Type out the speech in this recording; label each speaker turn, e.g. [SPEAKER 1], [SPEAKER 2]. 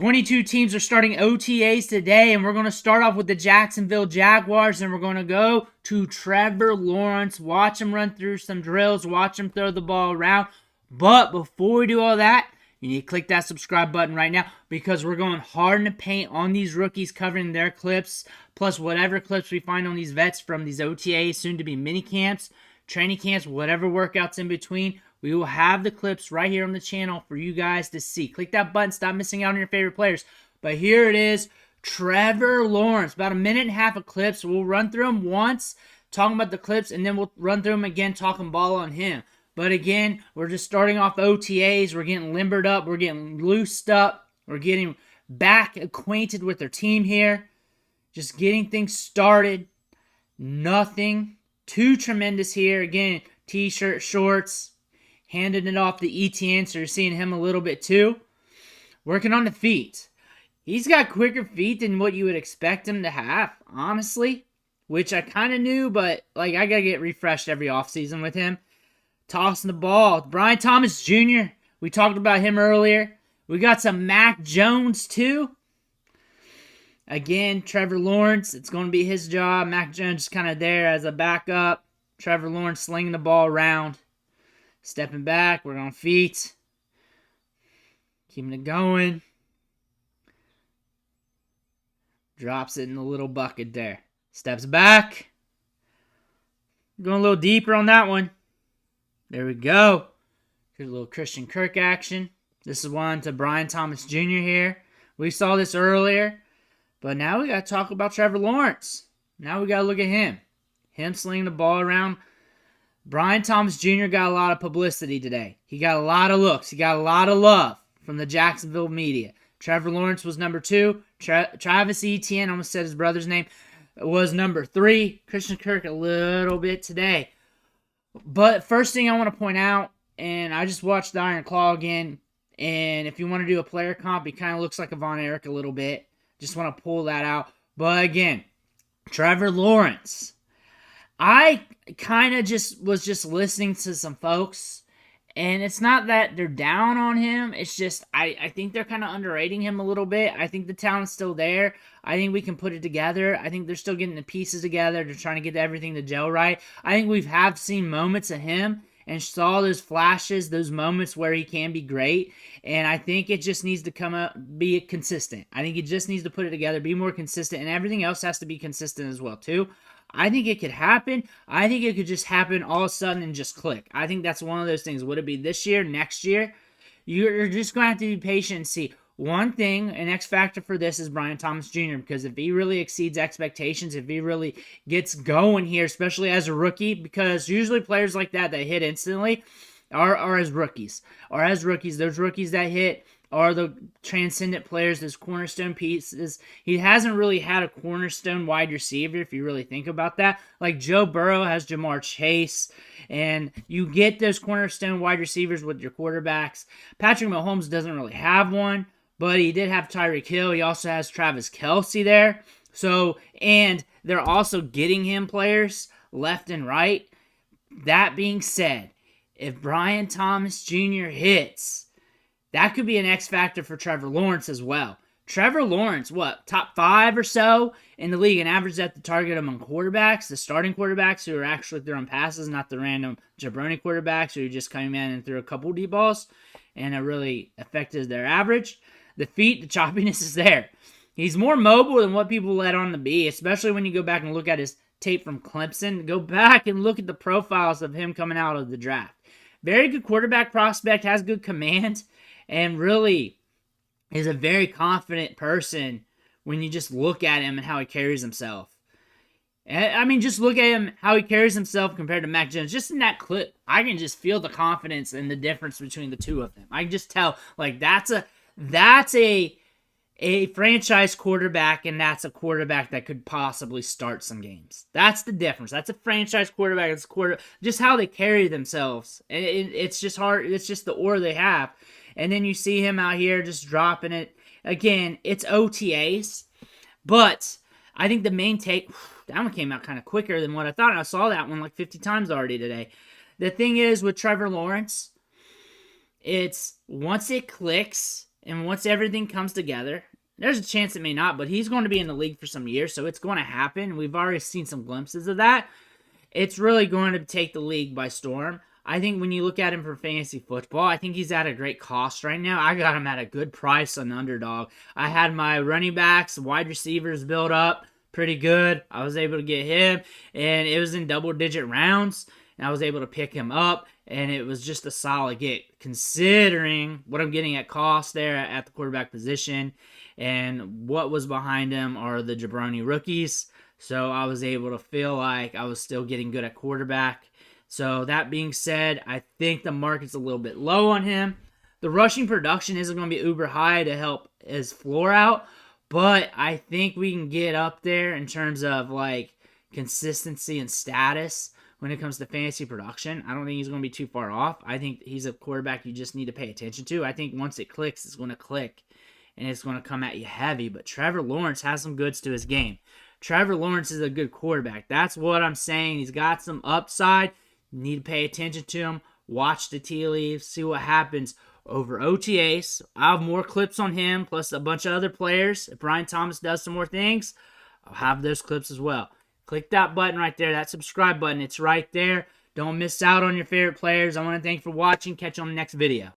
[SPEAKER 1] 22 teams are starting OTAs today, and we're going to start off with the Jacksonville Jaguars, and we're going to go to Trevor Lawrence, watch him run through some drills, watch him throw the ball around. But before we do all that, you need to click that subscribe button right now because we're going hard in the paint on these rookies, covering their clips, plus whatever clips we find on these vets from these OTAs, soon to be mini camps, training camps, whatever workouts in between. We will have the clips right here on the channel for you guys to see. Click that button. Stop missing out on your favorite players. But here it is, Trevor Lawrence. About a minute and a half of clips. We'll run through them once, talking about the clips, and then we'll run through them again, talking ball on him. But again, we're just starting off OTAs. We're getting limbered up. We're getting loosed up. We're getting back acquainted with their team here. Just getting things started. Nothing too tremendous here. Again, t-shirt, shorts. Handing it off to ETN, so you're seeing him a little bit too. Working on the feet. He's got quicker feet than what you would expect him to have, honestly. Which I kind of knew, but I got to get refreshed every offseason with him. Tossing the ball. Brian Thomas Jr., we talked about him earlier. We got some Mac Jones too. Again, Trevor Lawrence, it's going to be his job. Mac Jones is kind of there as a backup. Trevor Lawrence slinging the ball around. Stepping back, we're on feet. Keeping it going. Drops it in the little bucket there. Steps back. Going a little deeper on that one. There we go. Here's a little Christian Kirk action. This is one to Brian Thomas Jr. here. We saw this earlier. But now we got to talk about Trevor Lawrence. Now we got to look at him. Him slinging the ball around. Brian Thomas Jr. got a lot of publicity today. He got a lot of looks. He got a lot of love from the Jacksonville media. Trevor Lawrence was number 2. Travis Etienne, almost said his brother's name, was number 3. Christian Kirk a little bit today. But first thing I want to point out, and I just watched the Iron Claw again, and if you want to do a player comp, he kind of looks like a Von Erich a little bit. Just want to pull that out. But again, Trevor Lawrence. I kind of was just listening to some folks, and it's not that they're down on him. It's just I think they're kind of underrating him a little bit. I think the talent's still there. I think we can put it together. I think they're still getting the pieces together. They're trying to get everything to gel right. I think we have seen moments of him and saw those flashes, those moments where he can be great. And I think it just needs to come up, be consistent. I think he just needs to put it together, be more consistent, and everything else has to be consistent as well too. I think it could happen. I think it could just happen all of a sudden and just click. I think that's one of those things. Would it be this year, next year? You're just going to have to be patient and see. One thing, an X factor for this is Brian Thomas Jr. because if he really exceeds expectations, if he really gets going here, especially as a rookie, because usually players like that hit instantly are as rookies. Those rookies that hit are the transcendent players, those cornerstone pieces. He hasn't really had a cornerstone wide receiver, if you really think about that. Like Joe Burrow has Jamar Chase, and you get those cornerstone wide receivers with your quarterbacks. Patrick Mahomes doesn't really have one, but he did have Tyreek Hill. He also has Travis Kelce there. So, and they're also getting him players left and right. That being said, if Brian Thomas Jr. hits, that could be an X factor for Trevor Lawrence as well. Trevor Lawrence, top 5 or so in the league and average at the target among quarterbacks, the starting quarterbacks who are actually throwing passes, not the random jabroni quarterbacks who just came in and threw a couple deep balls, and it really affected their average. The feet, the choppiness is there. He's more mobile than what people let on to be, especially when you go back and look at his tape from Clemson. Go back and look at the profiles of him coming out of the draft. Very good quarterback prospect, has good command, and really is a very confident person when you just look at him and how he carries himself. I mean, just look at him, how he carries himself compared to Mac Jones. Just in that clip, I can just feel the confidence and the difference between the two of them. I can just tell, that's a franchise quarterback, and that's a quarterback that could possibly start some games. That's the difference. That's a franchise quarterback. It's just how they carry themselves. And it's just hard. It's just the aura they have. And then you see him out here just dropping it. Again, it's OTAs. But I think the main take, that one came out kind of quicker than what I thought. I saw that one like 50 times already today. The thing is with Trevor Lawrence, it's once it clicks, And once everything comes together, there's a chance it may not, but he's going to be in the league for some years, so it's going to happen. We've already seen some glimpses of that. It's really going to take the league by storm. I think when you look at him for fantasy football, I think he's at a great cost right now. I got him at a good price on Underdog. I had my running backs, wide receivers built up pretty good. I was able to get him, and it was in double-digit rounds, and I was able to pick him up, and it was just a solid get, considering what I'm getting at cost there at the quarterback position, and what was behind him are the jabroni rookies. So I was able to feel like I was still getting good at quarterback. So that being said, I think the market's a little bit low on him. The rushing production isn't going to be uber high to help his floor out, but I think we can get up there in terms of like consistency and status when it comes to fantasy production. I don't think he's going to be too far off. I think he's a quarterback you just need to pay attention to. I think once it clicks, it's going to click, and it's going to come at you heavy. But Trevor Lawrence has some goods to his game. Trevor Lawrence is a good quarterback. That's what I'm saying. He's got some upside. You need to pay attention to him. Watch the tea leaves. See what happens over OTAs. I'll have more clips on him, plus a bunch of other players. If Brian Thomas does some more things, I'll have those clips as well. Click that button right there, that subscribe button. It's right there. Don't miss out on your favorite players. I want to thank you for watching. Catch you on the next video.